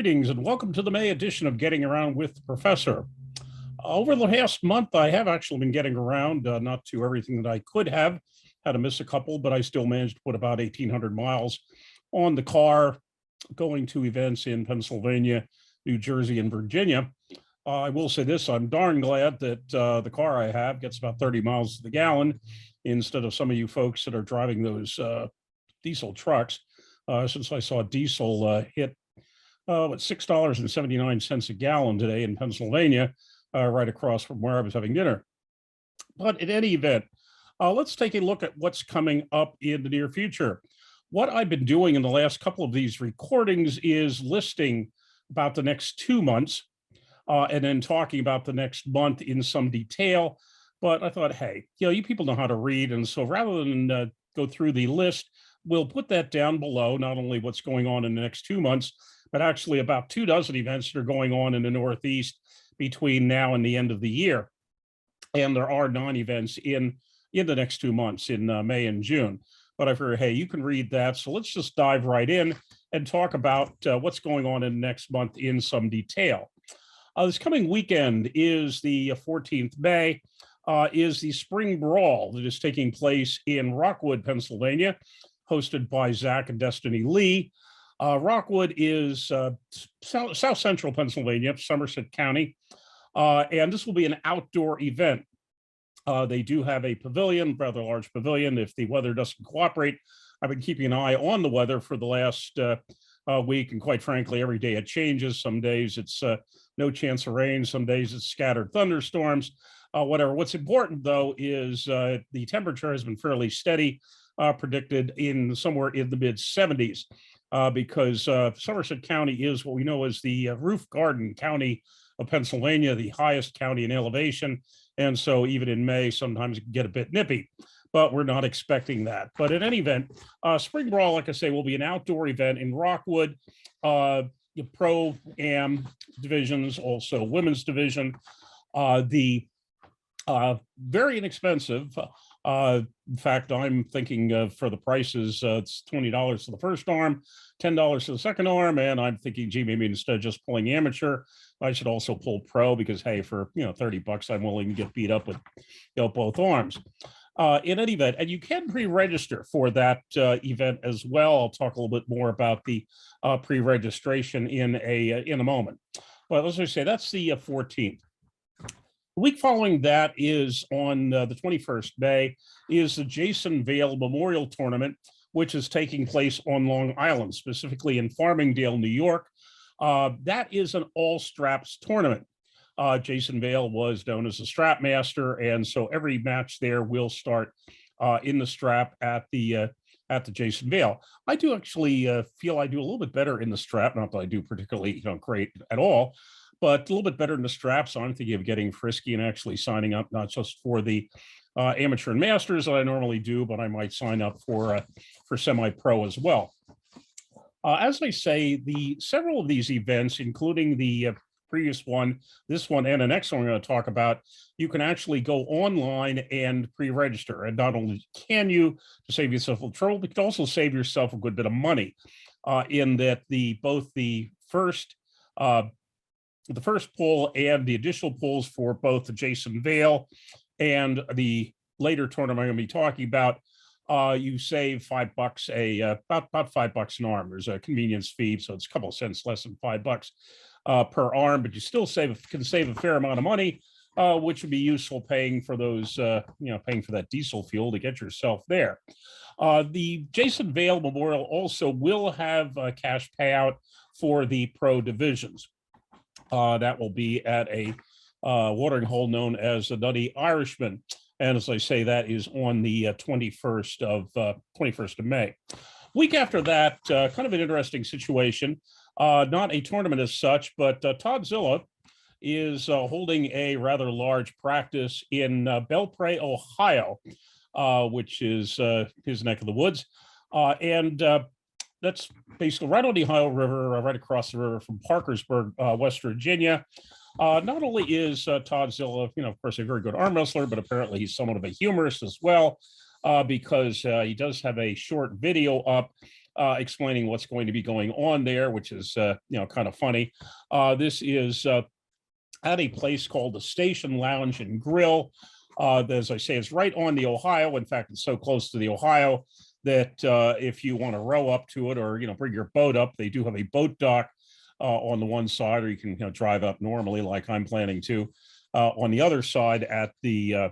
Greetings and welcome to the May edition of Getting Around with the Professor. Over the past month, I have actually been getting around, not to everything that I could have, had to miss a couple, but I still managed to put about 1,800 miles on the car, going to events in Pennsylvania, New Jersey, and Virginia. I will say this, I'm darn glad that the car I have gets about 30 miles to the gallon instead of some of you folks that are driving those diesel trucks, since I saw diesel hit $6.79 a gallon today in Pennsylvania, right across from where I was having dinner. But in any event, let's take a look at what's coming up in the near future. What I've been doing in the last couple of these recordings is listing about the next 2 months and then talking about the next month in some detail. But I thought, hey, you people know how to read. And so rather than go through the list, we'll put that down below, not only what's going on in the next 2 months, but actually about 24 events that are going on in the Northeast between now and the end of the year. And there are 9 events in the next 2 months in May and June. But I figured, hey, you can read that. So let's just dive right in and talk about what's going on in the next month in some detail. This coming weekend is the 14th May, is the Spring Brawl that is taking place in Rockwood, Pennsylvania, hosted by Zach and Destiny Lee. Rockwood is south central Pennsylvania, Somerset County, and this will be an outdoor event. They do have a pavilion, rather large pavilion. If the weather doesn't cooperate, I've been keeping an eye on the weather for the last week, and quite frankly, every day it changes. Some days it's no chance of rain, some days it's scattered thunderstorms, whatever. What's important, though, is the temperature has been fairly steady, predicted in somewhere in the mid-70s. Because Somerset County is what we know as the roof garden county of Pennsylvania, the highest county in elevation. And so even in May, sometimes it can get a bit nippy, but we're not expecting that. But in any event, Spring Brawl, like I say, will be an outdoor event in Rockwood, pro am divisions, also women's division. The very inexpensive. In fact, I'm thinking for the prices, it's $20 for the first arm, $10 for the second arm, and I'm thinking, gee, maybe instead of just pulling amateur, I should also pull pro because, hey, for $30, I'm willing to get beat up with both arms. In any event, and you can pre-register for that event as well. I'll talk a little bit more about the pre-registration in a moment. But as I say, that's the 14th. The week following that is on the 21st May is the Vale Memorial Tournament, which is taking place on Long Island, specifically in Farmingdale, New York. That is an all straps tournament. Jason Vale was known as the strap master, and so every match there will start in the strap at the Jason Vale. I do actually feel I do a little bit better in the strap, not that I do particularly great at all, but a little bit better in the strap. So I'm thinking of getting frisky and actually signing up, not just for the amateur and masters that I normally do, but I might sign up for semi-pro as well. As I say, several of these events, including the previous one, this one, and the next one I'm going to talk about, you can actually go online and pre-register. And not only can you to save yourself a little trouble, but you can also save yourself a good bit of money in that both the first pull and the additional pulls for both the Jason Vale and the later tournament I'm going to be talking about, you save $5 about $5 an arm. There's a convenience fee, so it's a couple of cents less than $5 per arm, but you still can save a fair amount of money, which would be useful paying for those, paying for that diesel fuel to get yourself there. The Jason Vale Memorial also will have a cash payout for the pro divisions. That will be at a watering hole known as the Nutty Irishman. And as I say, that is on the 21st of May. Week after that, kind of an interesting situation. Not a tournament as such, but Todd Zilla is holding a rather large practice in Belpre, Ohio, which is his neck of the woods. And that's basically right on the Ohio River, right across the river from Parkersburg, West Virginia. Not only is Todd Zilla, of course, a very good arm wrestler, but apparently he's somewhat of a humorist as well, because he does have a short video up explaining what's going to be going on there, which is, kind of funny. This is at a place called the Station Lounge and Grill. As I say, it's right on the Ohio. In fact, it's so close to the Ohio that if you want to row up to it or, bring your boat up, they do have a boat dock on the one side, or you can drive up normally like I'm planning to on the other side at the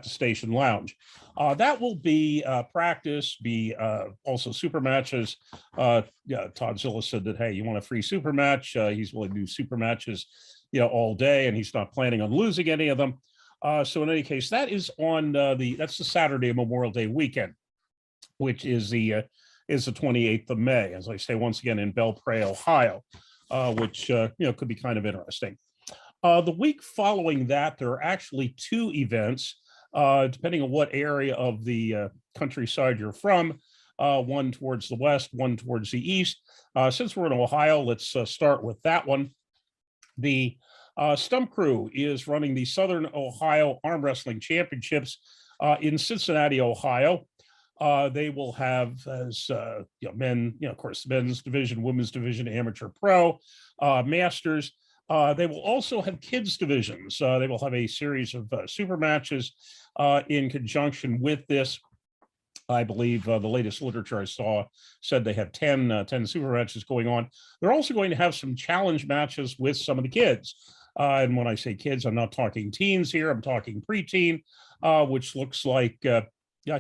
Station Lounge. That will be practice, be also super matches. Todd Zilla said that, hey, you want a free super match? He's willing to do super matches, all day, and he's not planning on losing any of them. So in any case, that is on that's the Saturday Memorial Day weekend, which is the 28th of May, as I say, once again in Belpre, Ohio, which could be kind of interesting. The week following that, there are actually two events, depending on what area of the countryside you're from, one towards the west, one towards the east. Since we're in Ohio, let's start with that one. The Stump Crew is running the Southern Ohio Arm Wrestling Championships in Cincinnati, Ohio. They will have, as men, of course, men's division, women's division, amateur pro, masters. They will also have kids divisions. They will have a series of super matches in conjunction with this. I believe the latest literature I saw said they have 10 super matches going on. They're also going to have some challenge matches with some of the kids. And when I say kids, I'm not talking teens here. I'm talking preteen, which looks like it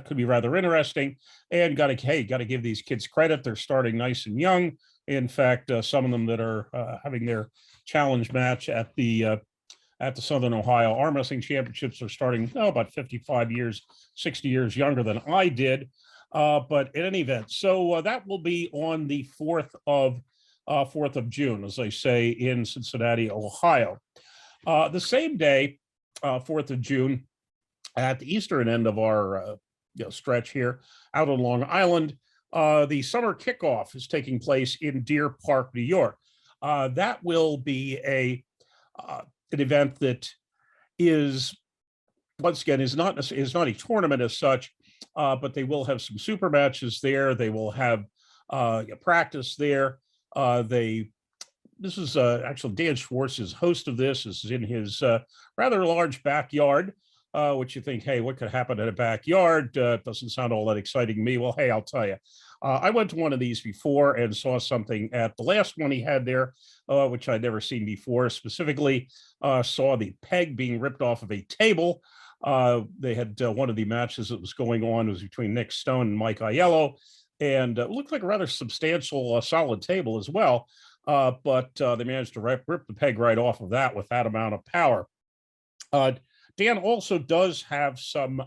could be rather interesting. And got to give these kids credit. They're starting nice and young. In fact, some of them that are having their challenge match at the Southern Ohio Arm Wrestling Championships are starting about 55 years, 60 years younger than I did. But in any event, so that will be on the 4th of June, as I say, in Cincinnati, Ohio. The same day, 4th of June, at the eastern end of our stretch here, out on Long Island, the summer kickoff is taking place in Deer Park, New York. That will be an event that is, once again, is not a tournament as such, but they will have some super matches there. They will have practice there. This is actually Dan Schwartz is host of this. This is in his rather large backyard, which you think, hey, what could happen in a backyard? Doesn't sound all that exciting to me. Well, hey, I'll tell you. I went to one of these before and saw something at the last one he had there, which I'd never seen before. Specifically, saw the peg being ripped off of a table. They had one of the matches that was going on was between Nick Stone and Mike Aiello, and it looked like a rather substantial, solid table as well. But they managed to rip the peg right off of that with that amount of power. Dan also does have some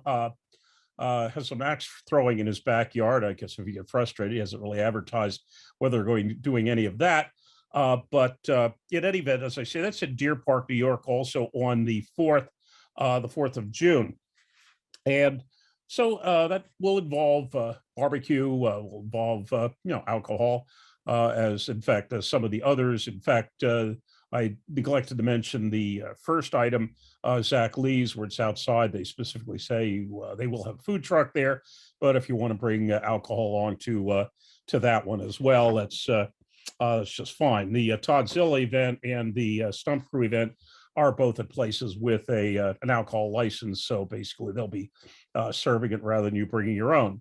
axe throwing in his backyard. I guess if you get frustrated, he hasn't really advertised whether they're doing any of that. But in any event, as I say, that's in Deer Park, New York, also on the 4th of June. And so that will involve barbecue, will involve alcohol, as in fact some of the others. In fact, I neglected to mention the first item, Zach Lee's, where it's outside. They specifically say they will have a food truck there, but if you want to bring alcohol on to that one as well, that's just fine. The Todd Zilla event and the Stump Crew event are both at places with an alcohol license, so basically they'll be serving it rather than you bringing your own.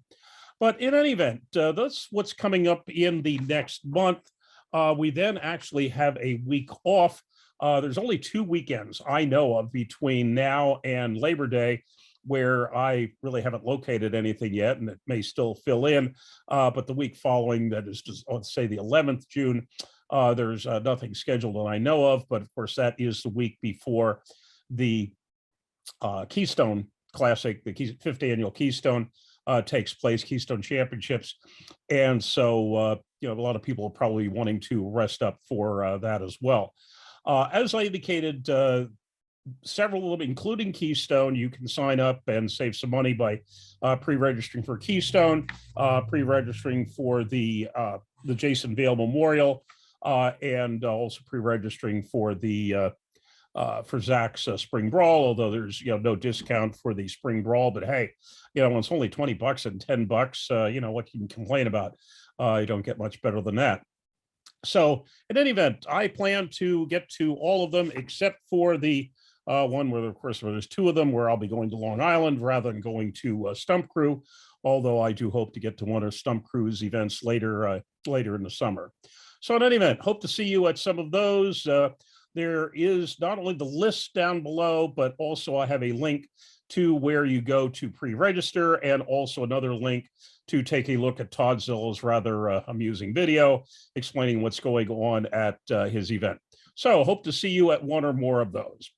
But in any event, that's what's coming up in the next month. We then actually have a week off. There's only 2 weekends I know of between now and Labor Day where I really haven't located anything yet, and it may still fill in. But the week following, that is just, let's say the 11th June, there's nothing scheduled that I know of. But of course, that is the week before the Keystone Classic, the 5th annual Keystone takes place, Keystone Championships. And so, a lot of people are probably wanting to rest up for that as well. As I indicated, several of them, including Keystone, you can sign up and save some money by pre-registering for Keystone, pre-registering for the Jason Vale Memorial, and also pre-registering for the for Zach's Spring Brawl, although there's no discount for the Spring Brawl. But hey, it's only $20 and $10. What you can complain about? You don't get much better than that. So in any event, I plan to get to all of them except for the one where, of course, there's two of them where I'll be going to Long Island rather than going to Stump Crew. Although I do hope to get to one of Stump Crew's events later in the summer. So in any event, hope to see you at some of those. There is not only the list down below, but also I have a link to where you go to pre-register, and also another link to take a look at Todd Zilla's rather amusing video explaining what's going on at his event. So hope to see you at one or more of those.